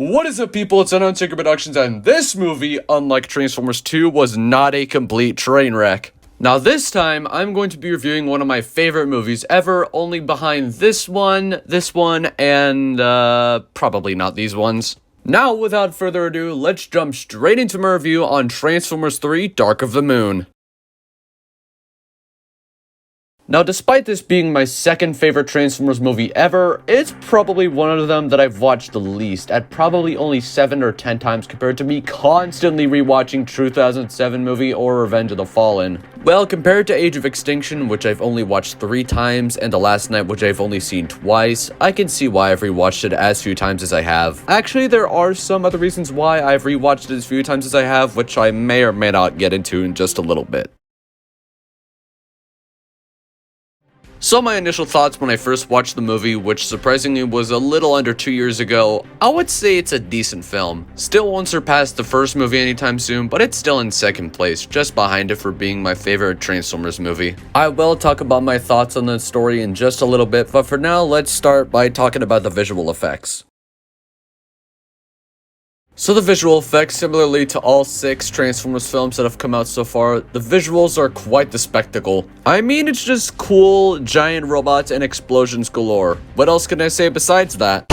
What is up, people? It's Untitled Productions, and this movie, unlike Transformers 2, was not a complete train wreck. Now this time, I'm going to be reviewing one of my favorite movies ever, only behind this one, and probably not these ones. Now, without further ado, let's jump straight into my review on Transformers 3: Dark of the Moon. Now, despite this being my second favorite Transformers movie ever, it's probably one of them that I've watched the least, at probably only 7 or 10 times compared to me constantly rewatching 2007 movie or Revenge of the Fallen. Well, compared to Age of Extinction, which I've only watched 3 times, and The Last Night, which I've only seen twice, I can see why I've rewatched it as few times as I have. Actually, there are some other reasons why I've rewatched it as few times as I have, which I may or may not get into in just a little bit. So my initial thoughts when I first watched the movie, which surprisingly was a little under 2 years ago, I would say it's a decent film. Still won't surpass the first movie anytime soon, but it's still in second place, just behind it for being my favorite Transformers movie. I will talk about my thoughts on the story in just a little bit, but for now, let's start by talking about the visual effects. So the visual effects, similarly to all 6 Transformers films that have come out so far, the visuals are quite the spectacle. I mean, it's just cool, giant robots and explosions galore. What else can I say besides that?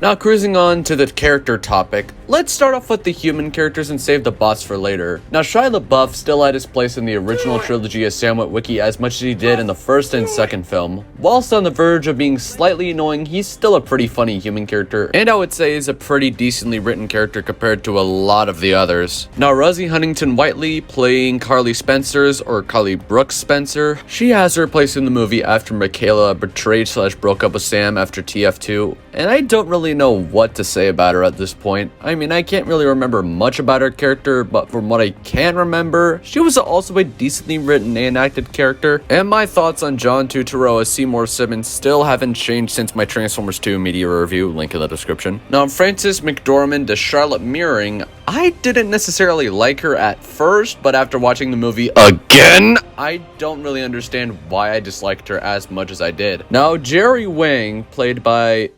Now, cruising on to the character topic, let's start off with the human characters and save the bots for later. Now, Shia LaBeouf still had his place in the original trilogy as Sam Witwicky as much as he did in the first and second film. Whilst on the verge of being slightly annoying, he's still a pretty funny human character, and I would say is a pretty decently written character compared to a lot of the others. Now, Rosie Huntington-Whiteley, playing Carly Spencer's, or Carly Brooks Spencer, she has her place in the movie after Michaela betrayed/broke up with Sam after TF2, and I don't really know what to say about her at this point. I mean, I can't really remember much about her character, but from what I can remember, she was also a decently written and acted character, and my thoughts on John Turturro as Seymour Simmons still haven't changed since my Transformers 2 media review, link in the description. Now, Frances McDormand as Charlotte Meering, I didn't necessarily like her at first, but after watching the movie again, I don't really understand why I disliked her as much as I did. Now, Jerry Wang, played by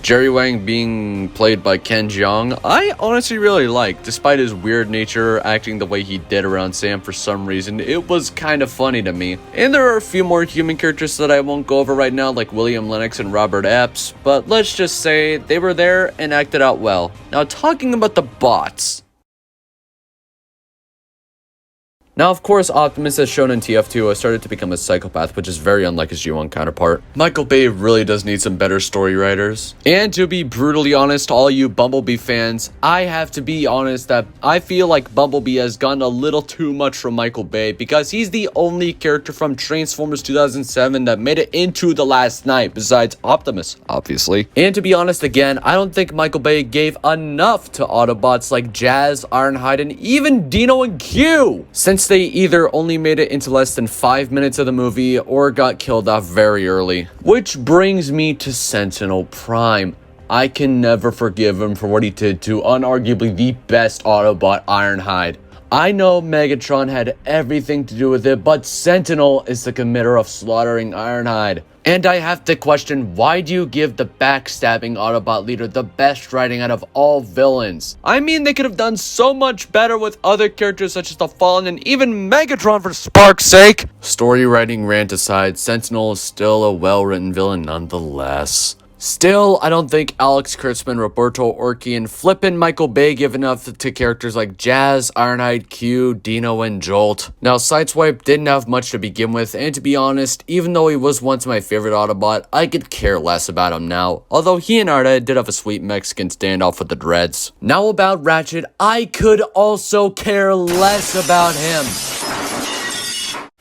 Jerry Wang being played by Ken Jeong, I honestly really like. Despite his weird nature, acting the way he did around Sam for some reason, it was kind of funny to me. And there are a few more human characters that I won't go over right now, like William Lennox and Robert Epps, but let's just say they were there and acted out well. Now, talking about the bots. Now, of course, Optimus, as shown in TF2, has started to become a psychopath, which is very unlike his G1 counterpart. Michael Bay really does need some better story writers. And to be brutally honest, all you Bumblebee fans, I have to be honest that I feel like Bumblebee has gotten a little too much from Michael Bay, because he's the only character from Transformers 2007 that made it into The Last Night, besides Optimus, obviously. And to be honest, again, I don't think Michael Bay gave enough to Autobots like Jazz, Ironhide, and even Dino and Q, since they either only made it into less than 5 minutes of the movie or got killed off very early. Which brings me to Sentinel Prime. I can never forgive him for what he did to unarguably the best Autobot, Ironhide. I know Megatron had everything to do with it, but Sentinel is the committer of slaughtering Ironhide. And I have to question, why do you give the backstabbing Autobot leader the best writing out of all villains? I mean, they could have done so much better with other characters such as the Fallen and even Megatron, for spark's sake. Story writing rant aside, Sentinel is still a well-written villain nonetheless. Still, I don't think Alex Kurtzman, Roberto Orci, and flippin' Michael Bay give enough to characters like Jazz, Ironhide, Q, Dino, and Jolt. Now, Sideswipe didn't have much to begin with, and to be honest, even though he was once my favorite Autobot, I could care less about him now, although he and Arda did have a sweet Mexican standoff with the Dreads. Now about Ratchet, I could also care less about him.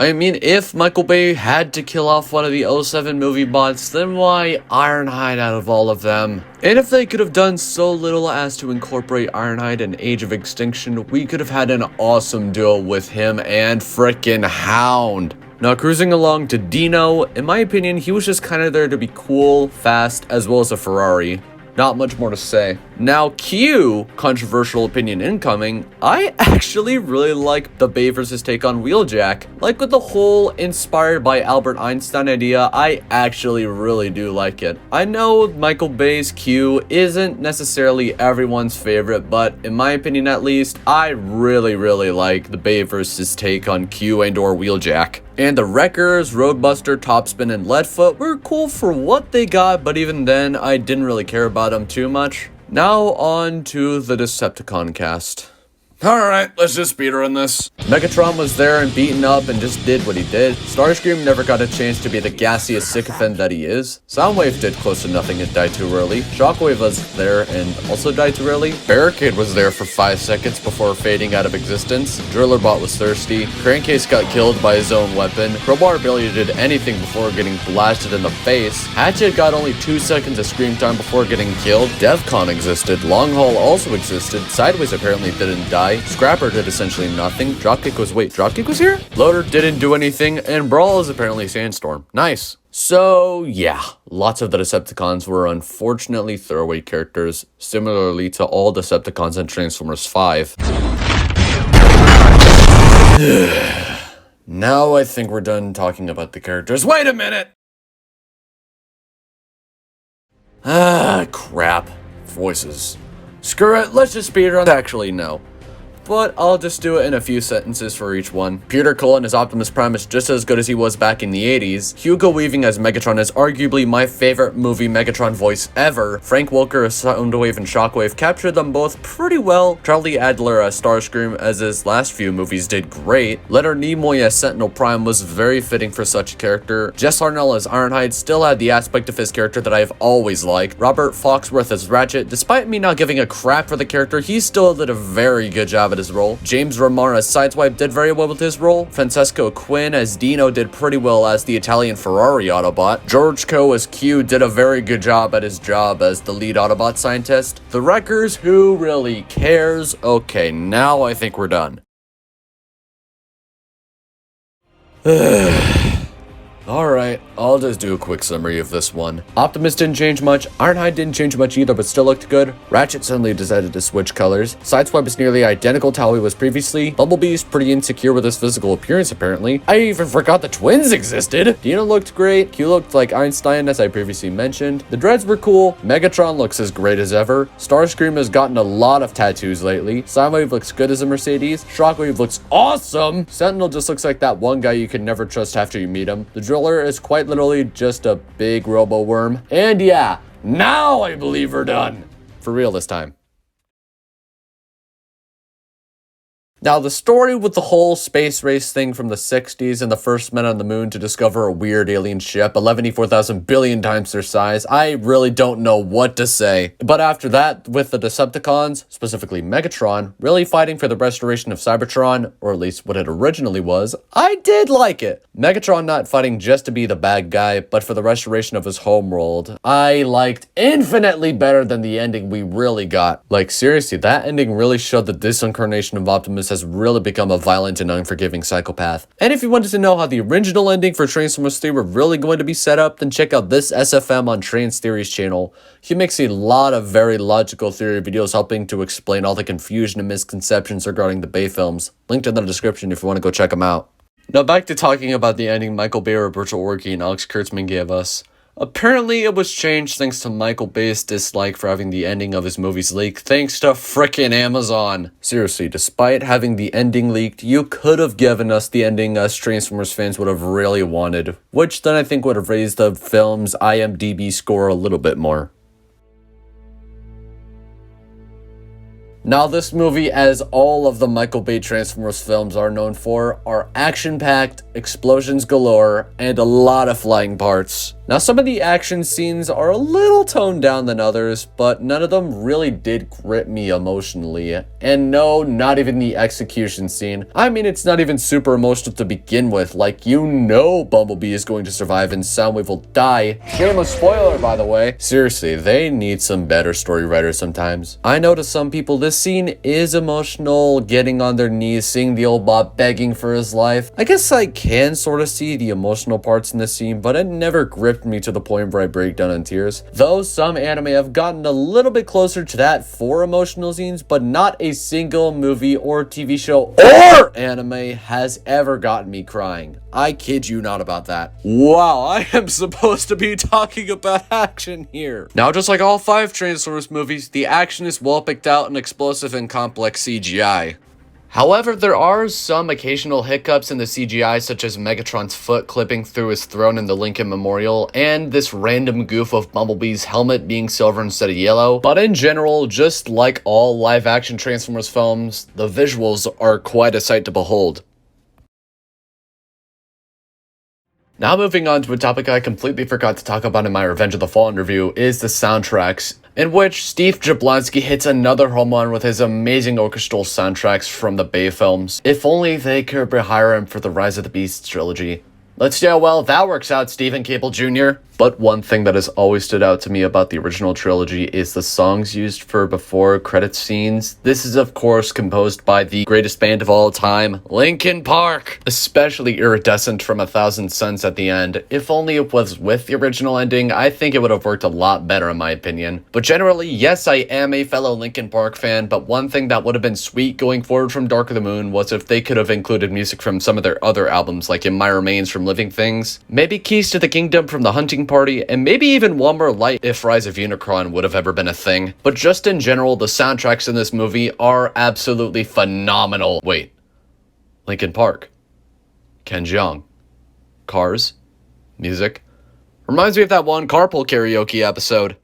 I mean, if Michael Bay had to kill off one of the 07 movie bots, then why Ironhide out of all of them? And if they could have done so little as to incorporate Ironhide in Age of Extinction, we could have had an awesome duo with him and frickin' Hound. Now, cruising along to Dino, in my opinion, he was just kind of there to be cool, fast, as well as a Ferrari. Not much more to say. Now Q, controversial opinion incoming, I actually really like the Bay versus take on Wheeljack. Like with the whole inspired by Albert Einstein idea, I actually really do like it. I know Michael Bay's Q isn't necessarily everyone's favorite, but in my opinion at least, I really like the Bay versus take on Q and or Wheeljack. And the Wreckers, Roadbuster, Topspin, and Leadfoot were cool for what they got, but even then, I didn't really care about them too much. Now on to the Decepticon cast. Alright, let's just speedrun this. Megatron was there and beaten up and just did what he did. Starscream never got a chance to be the gaseous sycophant that he is. Soundwave did close to nothing and died too early. Shockwave was there and also died too early. Barricade was there for 5 seconds before fading out of existence. Drillerbot was thirsty. Crankcase got killed by his own weapon. Crowbar barely did anything before getting blasted in the face. Hatchet got only 2 seconds of scream time before getting killed. DevCon existed. Longhaul also existed. Sideways apparently didn't die. Scrapper did essentially nothing. Dropkick was here? Loader didn't do anything, and Brawl is apparently Sandstorm. Nice. So, yeah, lots of the Decepticons were unfortunately throwaway characters, similarly to all Decepticons in Transformers 5. Now I think we're done talking about the characters. Wait a minute! Crap. Voices. Screw it, let's just speedrun. Actually, no. But I'll just do it in a few sentences for each one. Peter Cullen as Optimus Prime is just as good as he was back in the 80s. Hugo Weaving as Megatron is arguably my favorite movie Megatron voice ever. Frank Welker as Soundwave and Shockwave captured them both pretty well. Charlie Adler as Starscream, as his last few movies, did great. Leonard Nimoy as Sentinel Prime was very fitting for such a character. Jess Harnell as Ironhide still had the aspect of his character that I've always liked. Robert Foxworth as Ratchet, despite me not giving a crap for the character, he still did a very good job at his role. James Remar as Sideswipe did very well with his role. Francesco Quinn as Dino did pretty well as the Italian Ferrari Autobot. George Coe as Q did a very good job at his job as the lead Autobot scientist. The Wreckers, who really cares? Okay, now I think we're done. Alright, I'll just do a quick summary of this one. Optimus didn't change much, Ironhide didn't change much either but still looked good, Ratchet suddenly decided to switch colors, Sideswipe is nearly identical to how he was previously, Bumblebee is pretty insecure with his physical appearance apparently, I even forgot the twins existed, Dino looked great, Q looked like Einstein as I previously mentioned, the Dreads were cool, Megatron looks as great as ever, Starscream has gotten a lot of tattoos lately, Soundwave looks good as a Mercedes, Shockwave looks awesome, Sentinel just looks like that one guy you can never trust after you meet him, the Driller is quite literally just a big robo-worm. And yeah, now I believe we're done. For real this time. Now, the story with the whole space race thing from the 60s and the first men on the moon to discover a weird alien ship 11,400 billion times their size, I really don't know what to say. But after that, with the Decepticons, specifically Megatron, really fighting for the restoration of Cybertron, or at least what it originally was, I did like it. Megatron not fighting just to be the bad guy, but for the restoration of his homeworld, I liked infinitely better than the ending we really got. Like, seriously, that ending really showed that this incarnation of Optimus has really become a violent and unforgiving psychopath. And if you wanted to know how the original ending for Transformers 3 were really going to be set up, then check out this SFM on Trans Theory's channel. He makes a lot of very logical theory videos helping to explain all the confusion and misconceptions regarding the Bay films. Linked in the description if you want to go check them out. Now back to talking about the ending Michael Bay, Roberto Orci, and Alex Kurtzman gave us. Apparently, it was changed thanks to Michael Bay's dislike for having the ending of his movies leaked, thanks to frickin' Amazon. Seriously, despite having the ending leaked, you could have given us the ending us Transformers fans would have really wanted, which then I think would have raised the film's IMDb score a little bit more. Now, this movie, as all of the Michael Bay Transformers films are known for, are action-packed, explosions galore, and a lot of flying parts. Now, some of the action scenes are a little toned down than others, but none of them really did grip me emotionally. And no, not even the execution scene. I mean, it's not even super emotional to begin with, like, you know Bumblebee is going to survive and Soundwave will die. Shameless spoiler, by the way. Seriously, they need some better story writers sometimes. I know to some people this scene is emotional, getting on their knees, seeing the old Bob begging for his life. I guess I can sort of see the emotional parts in this scene, but it never gripped me to the point where I break down in tears. Though some anime have gotten a little bit closer to that for emotional scenes, but not a single movie or TV show or anime has ever gotten me crying. I kid you not about that. Wow, I am supposed to be talking about action here. Now, just like all 5 Transformers movies, the action is well picked out and explosive and complex CGI. However, there are some occasional hiccups in the CGI, such as Megatron's foot clipping through his throne in the Lincoln Memorial, and this random goof of Bumblebee's helmet being silver instead of yellow. But in general, just like all live-action Transformers films, the visuals are quite a sight to behold. Now moving on to a topic I completely forgot to talk about in my Revenge of the Fallen review is the soundtracks, in which Steve Jablonsky hits another home run with his amazing orchestral soundtracks from the Bay films. If only they could rehire him for the Rise of the Beasts trilogy. Let's see how well that works out, Stephen Cable Jr. But one thing that has always stood out to me about the original trilogy is the songs used for before credits scenes. This is of course composed by the greatest band of all time, Linkin Park. Especially Iridescent from 1000 Suns at the end. If only it was with the original ending, I think it would have worked a lot better in my opinion. But generally, yes, I am a fellow Linkin Park fan, but one thing that would have been sweet going forward from Dark of the Moon was if they could have included music from some of their other albums, like In My Remains from Living Things, maybe Keys to the Kingdom from The Hunting Party, and maybe even One More Light if Rise of Unicron would have ever been a thing. But just in general, the soundtracks in this movie are absolutely phenomenal. Wait, Linkin Park, Ken Jeong, Cars, music. Reminds me of that one carpool karaoke episode.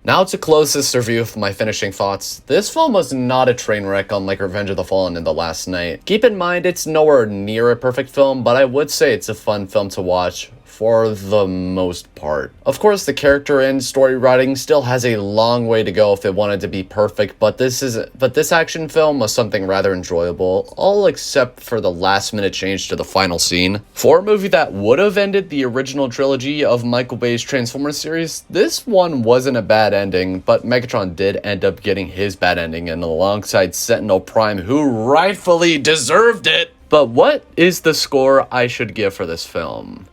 Now to close this review with my finishing thoughts, this film was not a train wreck unlike Revenge of the Fallen and The Last Knight. Keep in mind it's nowhere near a perfect film, but I would say it's a fun film to watch for the most part. Of course, the character and story writing still has a long way to go if it wanted to be perfect, but this action film was something rather enjoyable, all except for the last minute change to the final scene. For a movie that would have ended the original trilogy of Michael Bay's Transformers series, this one wasn't a bad ending, but Megatron did end up getting his bad ending, and alongside Sentinel Prime, who rightfully deserved it. But what is the score I should give for this film?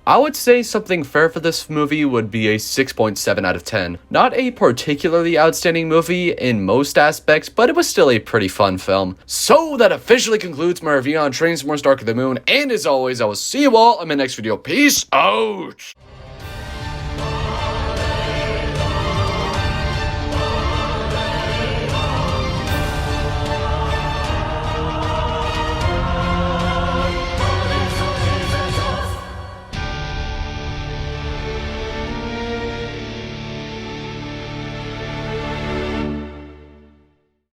I would say something fair for this movie would be a 6.7 out of 10. Not a particularly outstanding movie in most aspects, but it was still a pretty fun film. So that officially concludes my review on Transformers Dark of the Moon, and as always, I will see you all in my next video. Peace out!